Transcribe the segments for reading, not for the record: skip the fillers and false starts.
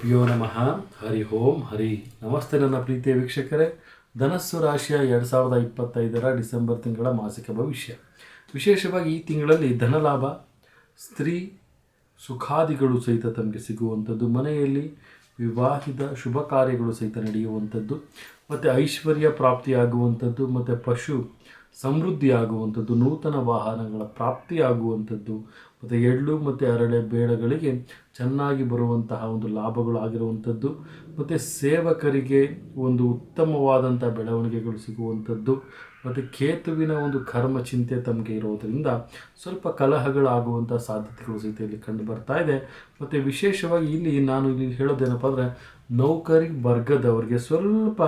ಗುರುಭ್ಯೋ ನಮಃ. ಹರಿ ಓಂ ಹರಿ. ನಮಸ್ತೆ ನನ್ನ ಪ್ರೀತಿಯ ವೀಕ್ಷಕರೇ. ಧನಸ್ಸು ರಾಶಿಯ 2025 ಡಿಸೆಂಬರ್ ತಿಂಗಳ ಮಾಸಿಕ ಭವಿಷ್ಯ. ವಿಶೇಷವಾಗಿ ಈ ತಿಂಗಳಲ್ಲಿ ಧನಲಾಭ, ಸ್ತ್ರೀ ಸುಖಾದಿಗಳು ಸಹಿತ ತಮಗೆ ಸಿಗುವಂಥದ್ದು, ಮನೆಯಲ್ಲಿ ವಿವಾಹಿತ ಶುಭ ಕಾರ್ಯಗಳು ಸಹಿತ ನಡೆಯುವಂಥದ್ದು, ಮತ್ತು ಐಶ್ವರ್ಯ ಪ್ರಾಪ್ತಿಯಾಗುವಂಥದ್ದು, ಮತ್ತು ಪಶು ಸಮೃದ್ಧಿಯಾಗುವಂಥದ್ದು, ನೂತನ ವಾಹನಗಳ ಪ್ರಾಪ್ತಿಯಾಗುವಂಥದ್ದು, ಮತ್ತು ಎಳ್ಳು ಮತ್ತು ಅರಳೆ ಬೇಳೆಗಳಿಗೆ ಚೆನ್ನಾಗಿ ಬರುವಂತಹ ಒಂದು ಲಾಭಗಳು ಆಗಿರುವಂಥದ್ದು, ಮತ್ತು ಸೇವಕರಿಗೆ ಒಂದು ಉತ್ತಮವಾದಂಥ ಬೆಳವಣಿಗೆಗಳು ಸಿಗುವಂಥದ್ದು, ಮತ್ತು ಕೇತುವಿನ ಒಂದು ಕರ್ಮ ಚಿಂತೆ ತಮಗೆ ಇರೋದರಿಂದ ಸ್ವಲ್ಪ ಕಲಹಗಳಾಗುವಂಥ ಸಾಧ್ಯತೆಗಳು ಸಹಿತ ಇಲ್ಲಿ ಕಂಡು ಬರ್ತಾ ಇದೆ. ಮತ್ತು ವಿಶೇಷವಾಗಿ ನಾನು ಇಲ್ಲಿ ಹೇಳೋದೇನಪ್ಪ ಅಂದರೆ, ನೌಕರಿ ವರ್ಗದವರಿಗೆ ಸ್ವಲ್ಪ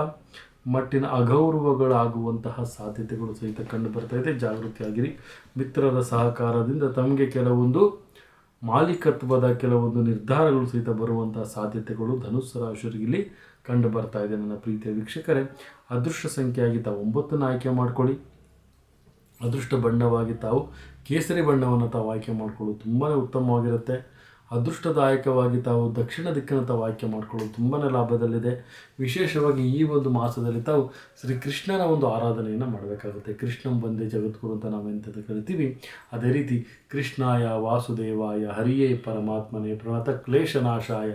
ಮಟ್ಟಿನ ಅಗೌರವಗಳಾಗುವಂತಹ ಸಾಧ್ಯತೆಗಳು ಸಹಿತ ಕಂಡು ಬರ್ತಾ ಇದೆ. ಜಾಗೃತಿಯಾಗಿರಿ. ಮಿತ್ರರ ಸಹಕಾರದಿಂದ ತಮಗೆ ಕೆಲವೊಂದು ಮಾಲೀಕತ್ವದ ಕೆಲವೊಂದು ನಿರ್ಧಾರಗಳು ಸಹಿತ ಬರುವಂತಹ ಸಾಧ್ಯತೆಗಳು ಧನುಸ್ಸು ರಾಶಿಯವರಿಗೆ ಇಲ್ಲಿ ಕಂಡು ಬರ್ತಾ ಇದೆ. ನನ್ನ ಪ್ರೀತಿಯ ವೀಕ್ಷಕರೇ, ಅದೃಷ್ಟ ಸಂಖ್ಯೆಯಾಗಿ ತಾವು 9 ಆಯ್ಕೆ ಮಾಡ್ಕೊಳ್ಳಿ. ಅದೃಷ್ಟ ಬಣ್ಣವಾಗಿ ತಾವು ಕೇಸರಿ ಬಣ್ಣವನ್ನು ತಾವು ಆಯ್ಕೆ ಮಾಡಿಕೊಳ್ಳೋದು ತುಂಬಾ ಉತ್ತಮವಾಗಿರುತ್ತೆ. ಅದೃಷ್ಟದಾಯಕವಾಗಿ ತಾವು ದಕ್ಷಿಣ ದಿಕ್ಕನ್ನು ತಾವು ಆಯ್ಕೆ ಮಾಡಿಕೊಳ್ಳೋದು ತುಂಬಾ ಲಾಭದಲ್ಲಿದೆ. ವಿಶೇಷವಾಗಿ ಈ ಒಂದು ಮಾಸದಲ್ಲಿ ತಾವು ಶ್ರೀ ಕೃಷ್ಣನ ಒಂದು ಆರಾಧನೆಯನ್ನು ಮಾಡಬೇಕಾಗುತ್ತೆ. ಕೃಷ್ಣಂ ಬಂದೇ ಜಗದ್ಗುರು ಅಂತ ನಾವು ಎಂಥದ್ದು ಕರಿತೀವಿ, ಅದೇ ರೀತಿ ಕೃಷ್ಣಾಯ ವಾಸುದೇವಾಯ ಹರಿಯೇ ಪರಮಾತ್ಮನೇ ಪ್ರಣತ ಕ್ಲೇಶನಾಶಾಯ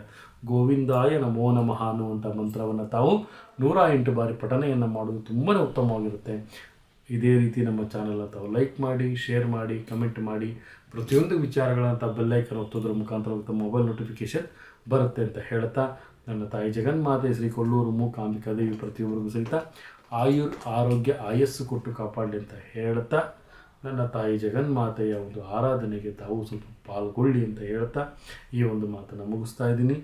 ಗೋವಿಂದಾಯ ನಮೋ ನಮಃ ಅನ್ನುವಂಥ ಮಂತ್ರವನ್ನು ತಾವು 108 ಬಾರಿ ಪಠನೆಯನ್ನು ಮಾಡೋದು ತುಂಬಾ ಉತ್ತಮವಾಗಿರುತ್ತೆ. ಇದೇ ರೀತಿ ನಮ್ಮ ಚಾನಲ್ನ ತಾವು ಲೈಕ್ ಮಾಡಿ, ಶೇರ್ ಮಾಡಿ, ಕಮೆಂಟ್ ಮಾಡಿ. ಪ್ರತಿಯೊಂದು ವಿಚಾರಗಳಂತ ಬೆಲ್ಲೈಕನ್ ಒತ್ತೋದ್ರ ಮುಖಾಂತರ ತಮ್ಮ ಮೊಬೈಲ್ ನೋಟಿಫಿಕೇಷನ್ ಬರುತ್ತೆ ಅಂತ ಹೇಳ್ತಾ, ನನ್ನ ತಾಯಿ ಜಗನ್ಮಾತೆ ಶ್ರೀ ಕೊಲ್ಲೂರು ಮೂಕಾಂಬಿಕಾ ದೇವಿ ಪ್ರತಿಯೊಬ್ಬರಿಗೂ ಸಹಿತ ಆರೋಗ್ಯ ಆಯಸ್ಸು ಕೊಟ್ಟು ಕಾಪಾಡಲಿ ಅಂತ ಹೇಳ್ತಾ, ನನ್ನ ತಾಯಿ ಜಗನ್ಮಾತೆಯ ಒಂದು ಆರಾಧನೆಗೆ ತಾವು ಸ್ವಲ್ಪ ಪಾಲ್ಗೊಳ್ಳಿ ಅಂತ ಹೇಳ್ತಾ ಈ ಒಂದು ಮಾತನ್ನು ಮುಗಿಸ್ತಾ ಇದ್ದೀನಿ.